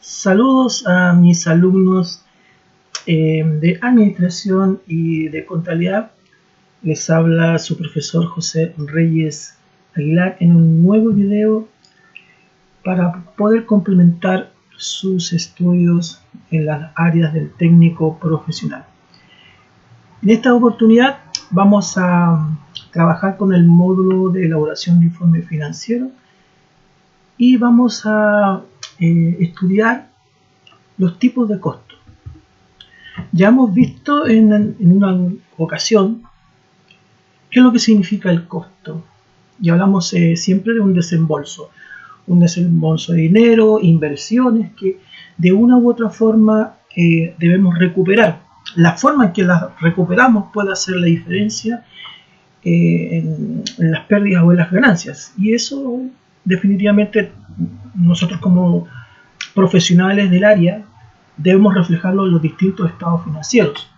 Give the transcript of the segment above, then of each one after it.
Saludos a mis alumnos de Administración y de Contabilidad. Les habla su profesor José Reyes Aguilar en un nuevo video para poder complementar sus estudios en las áreas del técnico profesional. En esta oportunidad vamos a trabajar con el módulo de elaboración de informe financiero y vamos a estudiar los tipos de costos. Ya hemos visto en una ocasión qué es lo que significa el costo y hablamos siempre de un desembolso de dinero, inversiones que de una u otra forma debemos recuperar. La forma en que las recuperamos puede hacer la diferencia en las pérdidas o en las ganancias, y eso definitivamente nosotros como profesionales del área debemos reflejarlo en los distintos estados financieros,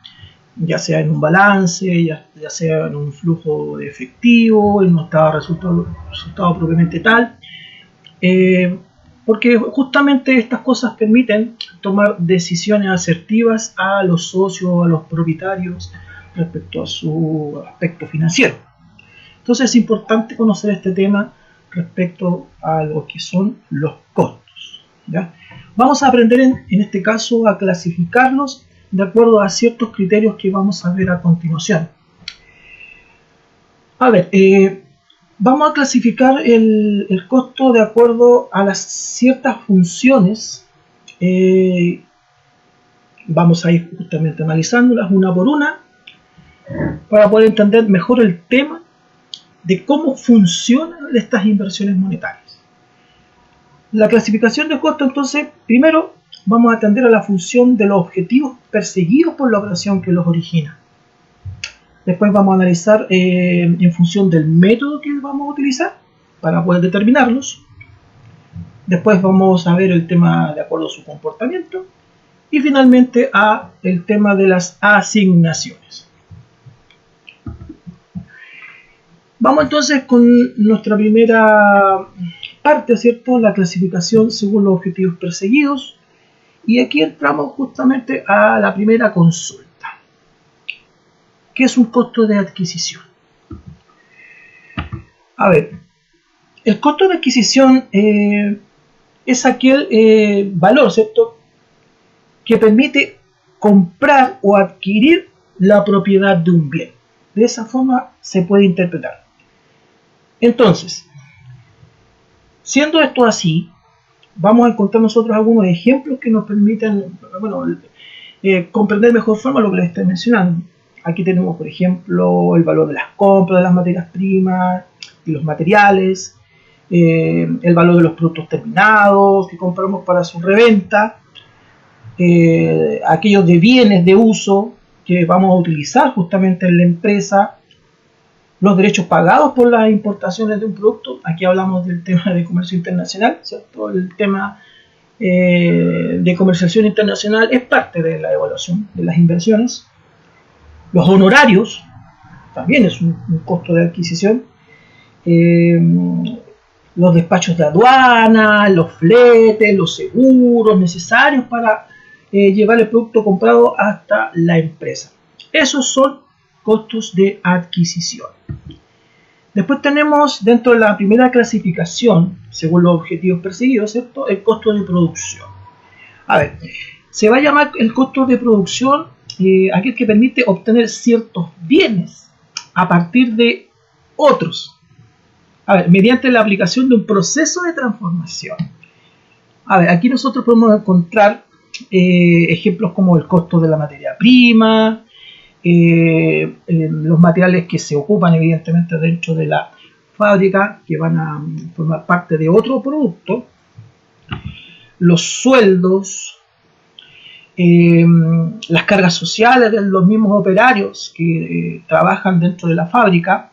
ya sea en un balance, ya sea en un flujo de efectivo, en un estado de resultado propiamente tal, porque justamente estas cosas permiten tomar decisiones asertivas a los socios, a los propietarios respecto a su aspecto financiero. Entonces es importante conocer este tema respecto a lo que son los costos, ¿ya? Vamos a aprender en este caso a clasificarlos de acuerdo a ciertos criterios que vamos a ver a continuación. A ver, vamos a clasificar el costo de acuerdo a las ciertas funciones. Vamos a ir justamente analizándolas una por una para poder entender mejor el tema de cómo funcionan estas inversiones monetarias. La clasificación de costos, entonces, primero vamos a atender a la función de los objetivos perseguidos por la operación que los origina. Después vamos a analizar en función del método que vamos a utilizar para poder determinarlos. Después vamos a ver el tema de acuerdo a su comportamiento. Y finalmente el tema de las asignaciones. Vamos entonces con nuestra primera parte, ¿cierto? La clasificación según los objetivos perseguidos. Y aquí entramos justamente a la primera consulta, que es un costo de adquisición. A ver, el costo de adquisición es aquel valor, ¿cierto?, que permite comprar o adquirir la propiedad de un bien. De esa forma se puede interpretar. Entonces, siendo esto así, vamos a encontrar nosotros algunos ejemplos que nos permiten comprender de mejor forma lo que les estoy mencionando. Aquí tenemos, por ejemplo, el valor de las compras de las materias primas y los materiales, el valor de los productos terminados que compramos para su reventa, aquellos de bienes de uso que vamos a utilizar justamente en la empresa, los derechos pagados por las importaciones de un producto. Aquí hablamos del tema de comercio internacional, ¿cierto? El tema de comercialización internacional es parte de la evaluación de las inversiones. Los honorarios también es un costo de adquisición. Los despachos de aduana, los fletes, los seguros necesarios para llevar el producto comprado hasta la empresa. Esos son costos de adquisición. Después tenemos dentro de la primera clasificación, según los objetivos perseguidos, ¿cierto?, el costo de producción. A ver, se va a llamar el costo de producción aquel que permite obtener ciertos bienes a partir de otros. A ver, mediante la aplicación de un proceso de transformación. A ver, aquí nosotros podemos encontrar ejemplos como el costo de la materia prima, los materiales que se ocupan evidentemente dentro de la fábrica, que van a formar parte de otro producto, los sueldos, las cargas sociales de los mismos operarios que trabajan dentro de la fábrica,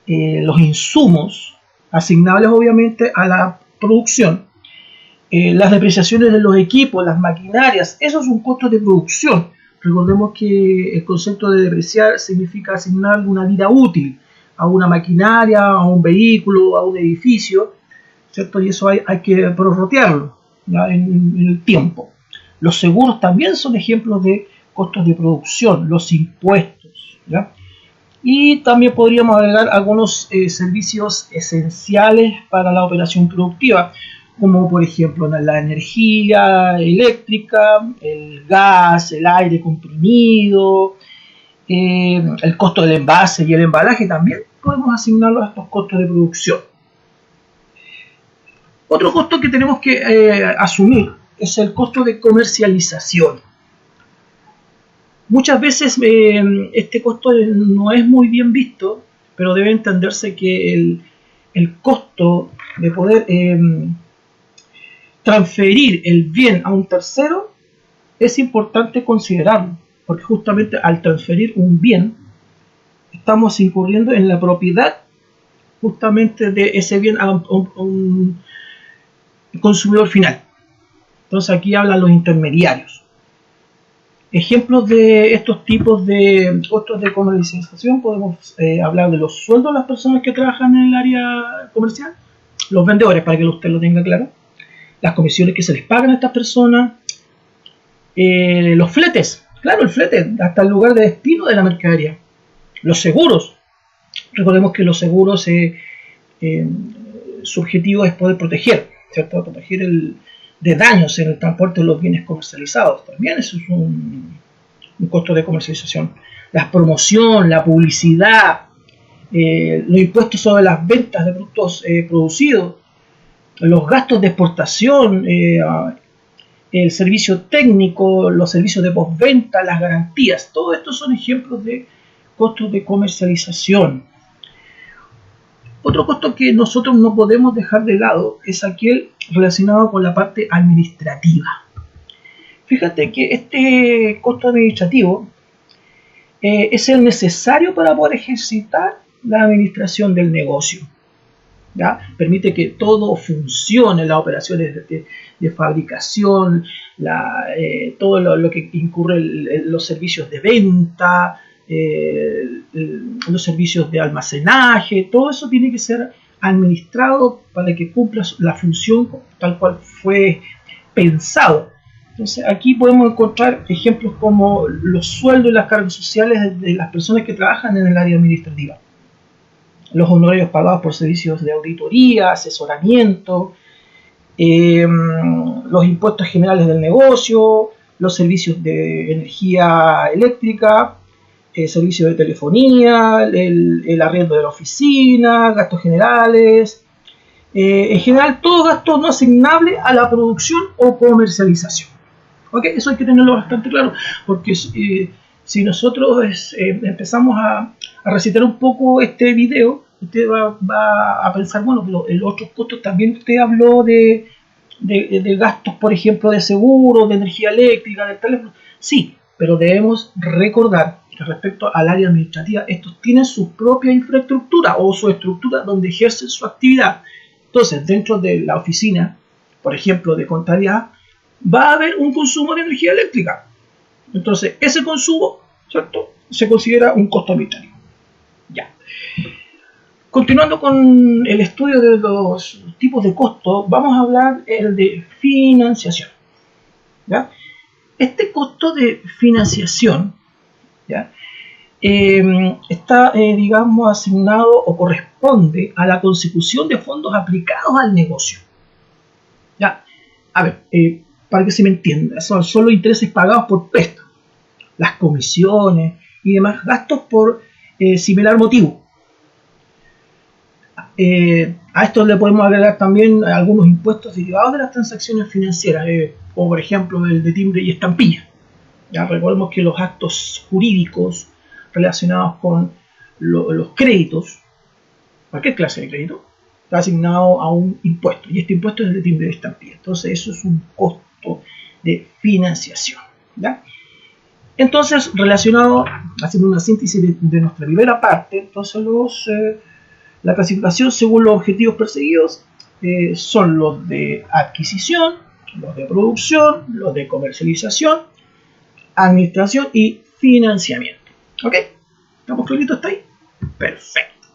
los insumos asignables obviamente a la producción, las depreciaciones de los equipos, las maquinarias. Eso es un costo de producción. Recordemos que el concepto de depreciar significa asignar una vida útil a una maquinaria, a un vehículo, a un edificio, ¿cierto? Y eso hay que prorrotearlo. ¿ya? En el tiempo. Los seguros también son ejemplos de costos de producción, los impuestos, ¿ya? Y también podríamos agregar algunos servicios esenciales para la operación productiva, como por ejemplo la energía eléctrica, el gas, el aire comprimido, el costo del envase y el embalaje también podemos asignarlo a estos costos de producción. Otro costo que tenemos que asumir es el costo de comercialización. Muchas veces este costo no es muy bien visto, pero debe entenderse que el costo de poder transferir el bien a un tercero es importante considerarlo, porque justamente al transferir un bien estamos incurriendo en la propiedad justamente de ese bien a un consumidor final. Entonces aquí hablan los intermediarios. Ejemplos de estos tipos de costos de comercialización podemos hablar de los sueldos de las personas que trabajan en el área comercial, los vendedores, para que usted lo tenga claro, las comisiones que se les pagan a estas personas, los fletes, claro, el flete hasta el lugar de destino de la mercadería, los seguros. Recordemos que los seguros su objetivo es poder proteger, ¿cierto? Proteger de daños en el transporte de los bienes comercializados. También eso es un costo de comercialización. La promoción, la publicidad, los impuestos sobre las ventas de productos producidos, los gastos de exportación, el servicio técnico, los servicios de postventa, las garantías. Todo esto son ejemplos de costos de comercialización. Otro costo que nosotros no podemos dejar de lado es aquel relacionado con la parte administrativa. Fíjate que este costo administrativo es el necesario para poder ejercitar la administración del negocio, ¿ya? Permite que todo funcione, las operaciones de fabricación, todo lo que incurre los servicios de venta, los servicios de almacenaje, todo eso tiene que ser administrado para que cumpla la función tal cual fue pensado. Entonces aquí podemos encontrar ejemplos como los sueldos y las cargas sociales de las personas que trabajan en el área administrativa, los honorarios pagados por servicios de auditoría, asesoramiento, los impuestos generales del negocio, los servicios de energía eléctrica, servicios de telefonía, el arriendo de la oficina, gastos generales, en general todo gasto no asignable a la producción o comercialización. ¿Okay? Eso hay que tenerlo bastante claro, porque si nosotros empezamos a recitar un poco este video, usted va a pensar, bueno, pero en los otros costos también usted habló de gastos, por ejemplo, de seguro, de energía eléctrica, del teléfono. Sí, pero debemos recordar que respecto al área administrativa, estos tienen su propia infraestructura o su estructura donde ejercen su actividad. Entonces, dentro de la oficina, por ejemplo, de contabilidad, va a haber un consumo de energía eléctrica. Entonces, ese consumo, ¿cierto?, se considera un costo administrativo. Ya. Continuando con el estudio de los tipos de costos, vamos a hablar de financiación, ¿ya? Este costo de financiación, ¿ya?, está, digamos, asignado o corresponde a la consecución de fondos aplicados al negocio. ¿Ya? A ver, para que se me entienda, son solo intereses pagados por préstamos, las comisiones y demás gastos por similar motivo. A esto le podemos agregar también algunos impuestos derivados de las transacciones financieras, como por ejemplo el de timbre y estampilla. Ya recordemos que los actos jurídicos relacionados con los créditos, cualquier clase de crédito, está asignado a un impuesto, y este impuesto es el de timbre y estampilla. Entonces eso es un costo de financiación, ¿ya? Entonces, relacionado, haciendo una síntesis de nuestra primera parte, entonces la clasificación según los objetivos perseguidos son los de adquisición, los de producción, los de comercialización, administración y financiamiento. ¿Ok? ¿Estamos claritos hasta ahí? Perfecto.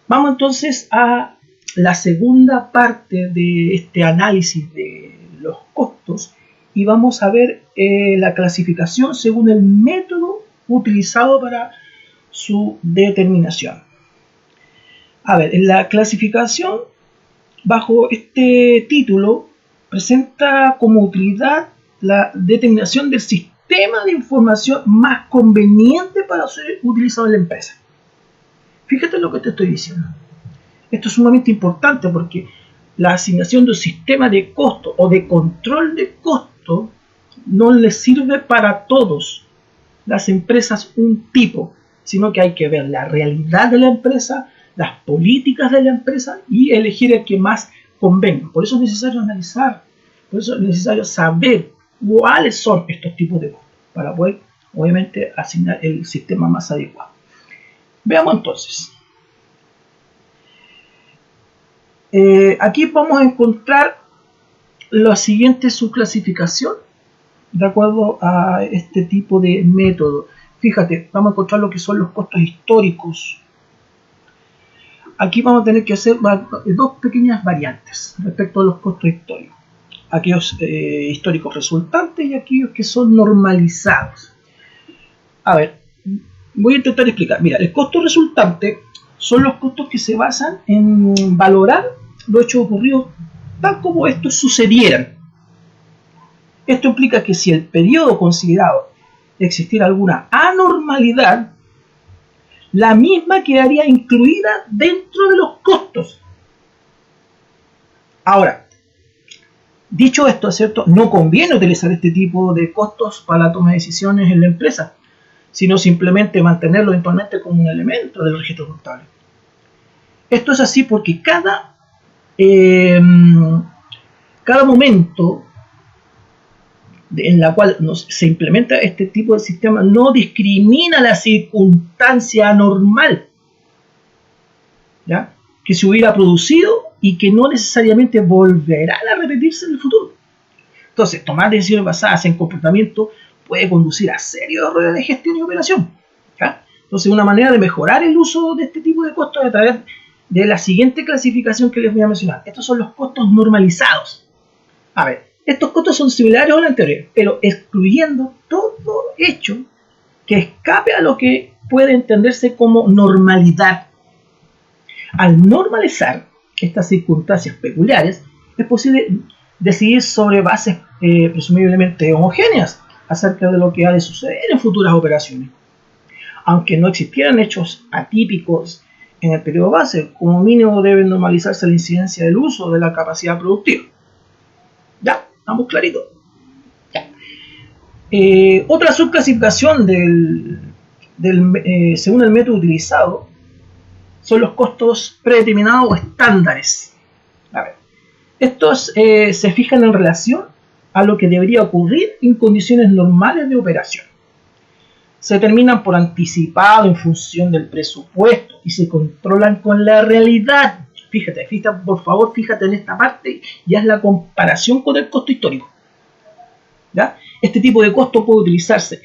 Vamos entonces a la segunda parte de este análisis de los costos y vamos a ver la clasificación según el método utilizado para su determinación. A ver, en la clasificación bajo este título presenta como utilidad la determinación del sistema de información más conveniente para ser utilizado en la empresa. Fíjate lo que te estoy diciendo. Esto es sumamente importante porque la asignación de un sistema de costo o de control de costo no les sirve para todos las empresas un tipo, sino que hay que ver la realidad de la empresa, las políticas de la empresa y elegir el que más convenga. Por eso es necesario analizar, por eso es necesario saber cuáles son estos tipos de costos para poder, obviamente, asignar el sistema más adecuado. Veamos entonces. Aquí vamos a encontrar la siguiente subclasificación de acuerdo a este tipo de método. Fíjate, vamos a encontrar lo que son los costos históricos. Aquí vamos a tener que hacer dos pequeñas variantes respecto a los costos históricos. Aquellos históricos resultantes y aquellos que son normalizados. A ver, voy a intentar explicar. Mira, el costo resultante son los costos que se basan en valorar los hechos ocurridos tal como estos sucedieran. Esto implica que si el periodo considerado existiera alguna anormalidad, la misma quedaría incluida dentro de los costos. Ahora, dicho esto, ¿cierto? No conviene utilizar este tipo de costos para la toma de decisiones en la empresa, sino simplemente mantenerlo eventualmente como un elemento del registro contable. Esto es así porque cada momento en la cual se implementa este tipo de sistema no discrimina la circunstancia anormal, ¿ya?, que se hubiera producido y que no necesariamente volverá a repetirse en el futuro. Entonces, tomar decisiones basadas en comportamiento puede conducir a serios errores de gestión y operación, ¿ya? Entonces, una manera de mejorar el uso de este tipo de costos es a través de la siguiente clasificación que les voy a mencionar. Estos son los costos normalizados. A ver, estos costos son similares a los anteriores, pero excluyendo todo hecho que escape a lo que puede entenderse como normalidad. Al normalizar estas circunstancias peculiares, es posible decidir sobre bases presumiblemente homogéneas acerca de lo que ha de suceder en futuras operaciones. Aunque no existieran hechos atípicos en el periodo base, como mínimo debe normalizarse la incidencia del uso de la capacidad productiva. ¿Ya? ¿Estamos claritos? Ya. Otra subclasificación según el método utilizado son los costos predeterminados o estándares. A ver, estos se fijan en relación a lo que debería ocurrir en condiciones normales de operación. Se determinan por anticipado en función del presupuesto y se controlan con la realidad. Fíjate, por favor, fíjate en esta parte y haz la comparación con el costo histórico, ¿ya? Este tipo de costo puede utilizarse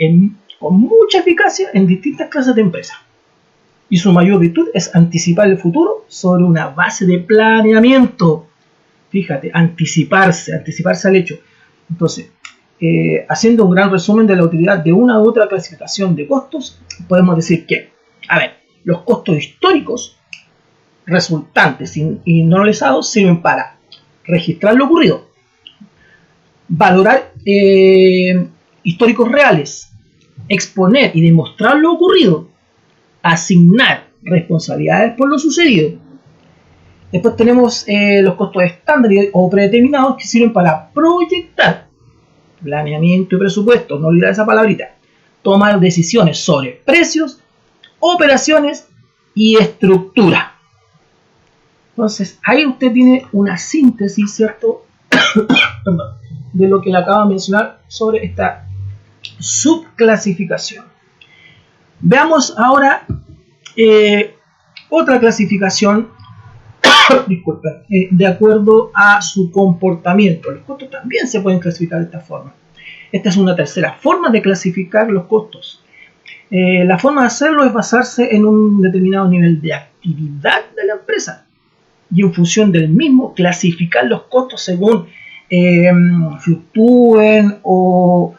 con mucha eficacia en distintas clases de empresas. Y su mayor virtud es anticipar el futuro sobre una base de planeamiento. Fíjate, anticiparse al hecho. Entonces, haciendo un gran resumen de la utilidad de una u otra clasificación de costos, podemos decir que, a ver, los costos históricos resultantes y normalizados sirven para registrar lo ocurrido, valorar históricos reales, exponer y demostrar lo ocurrido, asignar responsabilidades por lo sucedido. Después tenemos los costos estándares o predeterminados que sirven para proyectar, planeamiento y presupuesto, no olvidar esa palabrita, tomar decisiones sobre precios, operaciones y estructura. Entonces, ahí usted tiene una síntesis, ¿cierto? de lo que le acabo de mencionar sobre esta subclasificación. Veamos ahora otra clasificación de acuerdo a su comportamiento. Los costos también se pueden clasificar de esta forma. Esta es una tercera forma de clasificar los costos. La forma de hacerlo es basarse en un determinado nivel de actividad de la empresa y en función del mismo clasificar los costos según fluctúen o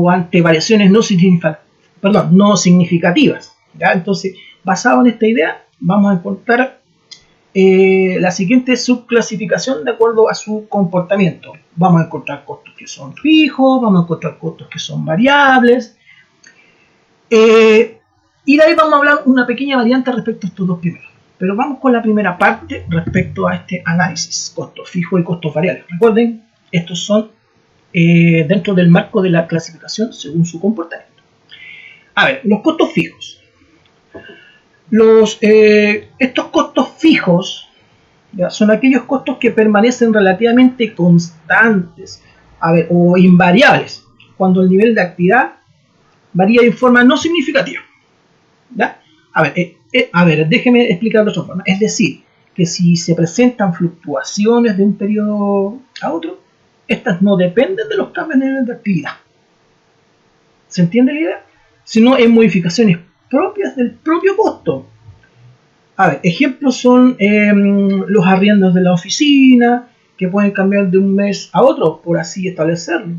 ante variaciones no significativas. ¿Ya? Entonces, basado en esta idea, vamos a encontrar la siguiente subclasificación de acuerdo a su comportamiento. Vamos a encontrar costos que son fijos, vamos a encontrar costos que son variables, y de ahí vamos a hablar una pequeña variante respecto a estos dos primeros. Pero vamos con la primera parte respecto a este análisis, costos fijos y costos variables. Recuerden, estos son dentro del marco de la clasificación según su comportamiento. A ver, los costos fijos. Estos costos fijos, ¿ya?, son aquellos costos que permanecen relativamente constantes, o invariables cuando el nivel de actividad varía de forma no significativa. ¿Ya? A ver, déjeme explicar de otra forma. Es decir, que si se presentan fluctuaciones de un periodo a otro, estas no dependen de los cambios de nivel de actividad. ¿Se entiende la idea? Sino en modificaciones propias del propio costo. A ver, ejemplos son los arriendos de la oficina, que pueden cambiar de un mes a otro, por así establecerlo,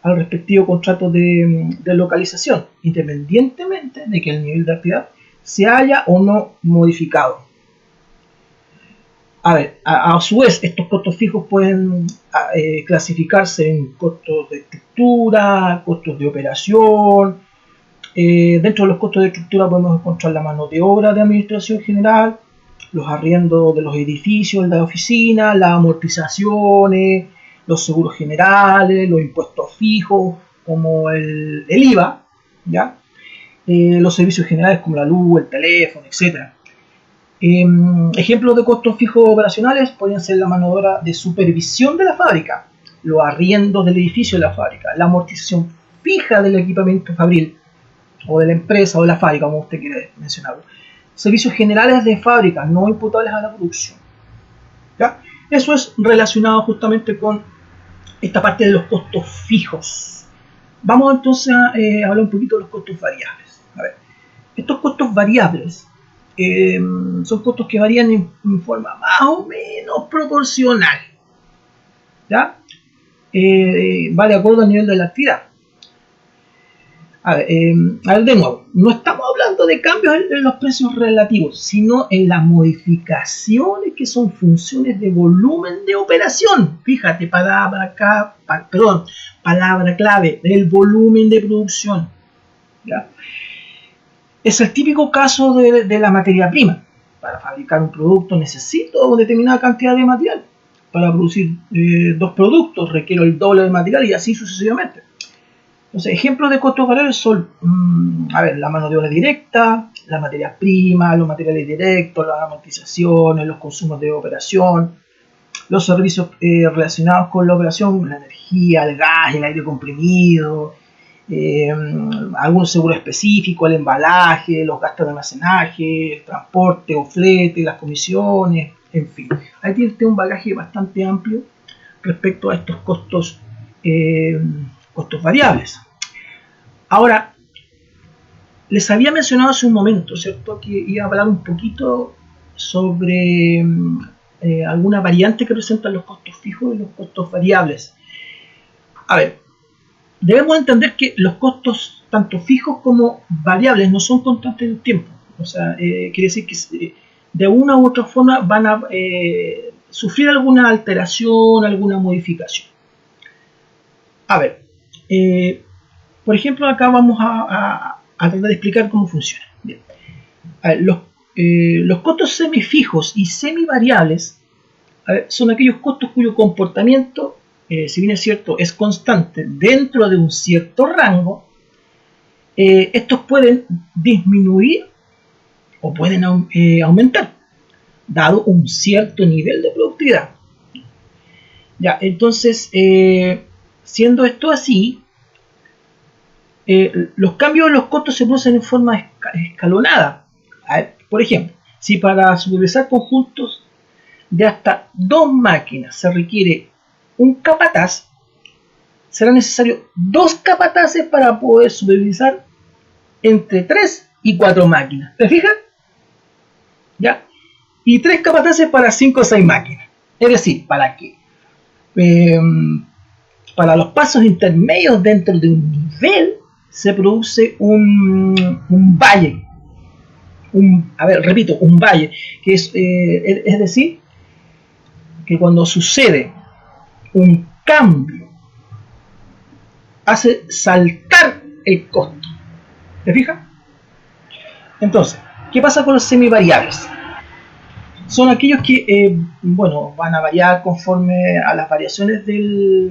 al respectivo contrato de localización, independientemente de que el nivel de actividad se haya o no modificado. A ver, a su vez, estos costos fijos pueden clasificarse en costos de estructura, costos de operación. Dentro de los costos de estructura podemos encontrar la mano de obra de administración general, los arriendos de los edificios, de la oficina, las amortizaciones, los seguros generales, los impuestos fijos como el IVA, ¿ya? Los servicios generales como la luz, el teléfono, etc. Ejemplos de costos fijos operacionales pueden ser la mano de obra de supervisión de la fábrica, los arriendos del edificio de la fábrica, la amortización fija del equipamiento fabril o de la empresa o de la fábrica, como usted quiere mencionarlo. Servicios generales de fábrica no imputables a la producción. ¿Ya? Eso es relacionado justamente con esta parte de los costos fijos. Vamos entonces a hablar un poquito de los costos variables. A ver, estos costos variables son costos que varían en forma más o menos proporcional. ¿Ya? Va de acuerdo al nivel de la actividad. A ver, de nuevo, no estamos hablando de cambios en los precios relativos, sino en las modificaciones que son funciones de volumen de operación. Fíjate, palabra clave, del volumen de producción. ¿Ya? Es el típico caso de la materia prima. Para fabricar un producto necesito una determinada cantidad de material. Para producir 2 productos requiero el doble de material y así sucesivamente. Entonces, ejemplos de costos variables son, la mano de obra directa, la materia prima, los materiales directos, las amortizaciones, los consumos de operación, los servicios relacionados con la operación, la energía, el gas, el aire comprimido, algún seguro específico, el embalaje, los gastos de almacenaje, el transporte o flete, las comisiones, en fin. Ahí tiene usted un bagaje bastante amplio respecto a estos costos variables. Ahora, les había mencionado hace un momento, ¿cierto?, que iba a hablar un poquito sobre alguna variante que presentan los costos fijos y los costos variables. A ver, debemos entender que los costos tanto fijos como variables no son constantes en el tiempo. O sea, quiere decir que de una u otra forma van a sufrir alguna alteración, alguna modificación. A ver, por ejemplo, acá vamos a tratar de explicar cómo funciona. Bien. A ver, los costos semifijos y semivariables son aquellos costos cuyo comportamiento, si bien es cierto, es constante dentro de un cierto rango. Estos pueden disminuir o pueden aumentar, dado un cierto nivel de productividad. Ya, entonces, siendo esto así, los cambios en los costos se producen en forma escalonada. Por ejemplo, si para supervisar conjuntos de hasta 2 máquinas se requiere un capataz, será necesario 2 capataces para poder supervisar entre 3 y 4 máquinas. ¿Te fijas? ¿Ya? Y 3 capataces para 5 o 6 máquinas. Es decir, para que para los pasos intermedios dentro de un nivel se produce un valle. Repito, un valle, que es decir, que cuando sucede un cambio hace saltar el costo. ¿Te fijas? Entonces, ¿qué pasa con los semivariables? Son aquellos que, van a variar conforme a las variaciones de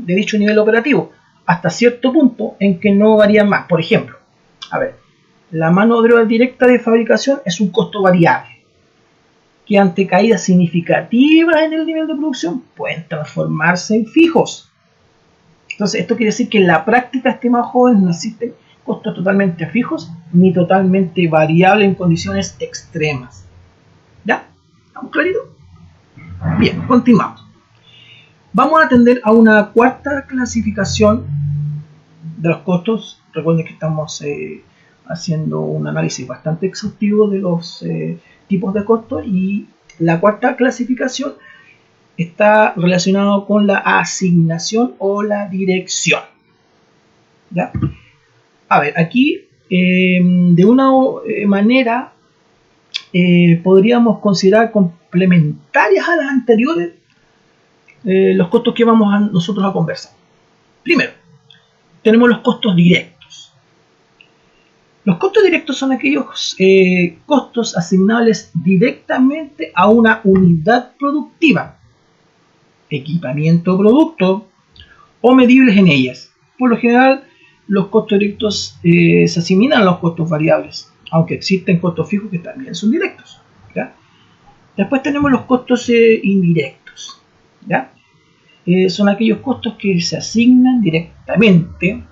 dicho nivel operativo, hasta cierto punto en que no varían más. Por ejemplo, la mano de obra directa de fabricación es un costo variable, que ante caídas significativas en el nivel de producción pueden transformarse en fijos. Entonces, esto quiere decir que en la práctica, estimados jóvenes, no existen costos totalmente fijos ni totalmente variables en condiciones extremas. ¿Ya? ¿Estamos claritos? Bien, continuamos. Vamos a atender a una cuarta clasificación de los costos. Recuerden que estamos haciendo un análisis bastante exhaustivo de los tipos de costos, y la cuarta clasificación está relacionado con la asignación o la dirección. ¿Ya? Aquí de una manera podríamos considerar complementarias a las anteriores los costos que vamos nosotros a conversar. Primero, tenemos los costos directos. Los costos directos son aquellos costos asignables directamente a una unidad productiva, equipamiento o producto, o medibles en ellas. Por lo general, los costos directos se asimilan a los costos variables, aunque existen costos fijos que también son directos. ¿Ya? Después tenemos los costos indirectos. ¿Ya? Son aquellos costos que se asignan directamente.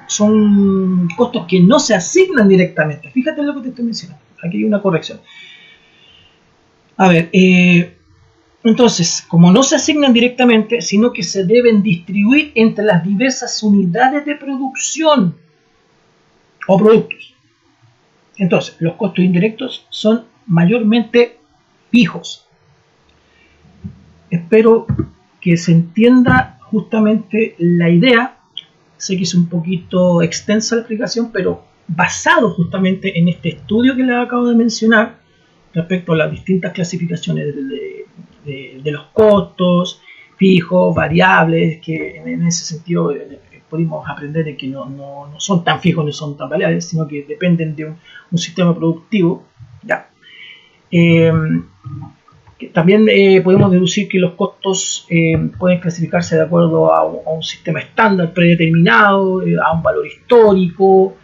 Son costos que no se asignan directamente. Fíjate en lo que te estoy mencionando. Aquí hay una corrección. Entonces, como no se asignan directamente, sino que se deben distribuir entre las diversas unidades de producción o productos. Entonces, los costos indirectos son mayormente fijos. Espero que se entienda justamente la idea. Sé que es un poquito extensa la explicación, pero basado justamente en este estudio que les acabo de mencionar respecto a las distintas clasificaciones de los costos fijos, variables, que en ese sentido pudimos aprender de que no son tan fijos ni son tan variables, sino que dependen de un sistema productivo. ¿Ya? También podemos deducir que los costos pueden clasificarse de acuerdo a un sistema estándar predeterminado, a un valor histórico,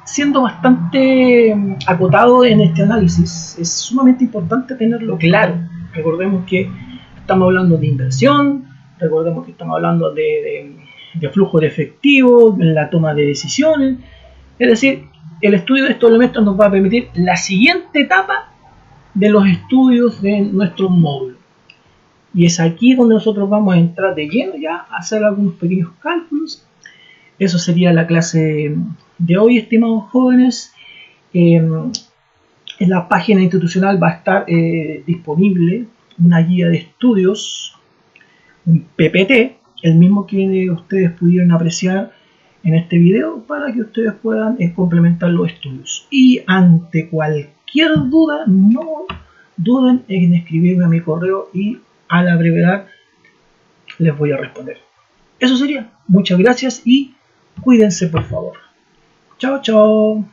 siendo bastante acotado en este análisis. Es sumamente importante tenerlo claro. Recordemos que estamos hablando de inversión, recordemos que estamos hablando de flujo de efectivo, en la toma de decisiones. Es decir, el estudio de estos elementos nos va a permitir la siguiente etapa de los estudios de nuestro módulo. Y es aquí donde nosotros vamos a entrar de lleno ya a hacer algunos pequeños cálculos. Eso sería la clase de hoy, estimados jóvenes. En la página institucional va a estar disponible una guía de estudios, un PPT, el mismo que ustedes pudieron apreciar en este video, para que ustedes puedan complementar los estudios. Y ante cualquier duda, no duden en escribirme a mi correo y a la brevedad les voy a responder. Eso sería. Muchas gracias y cuídense, por favor. Chao, chao.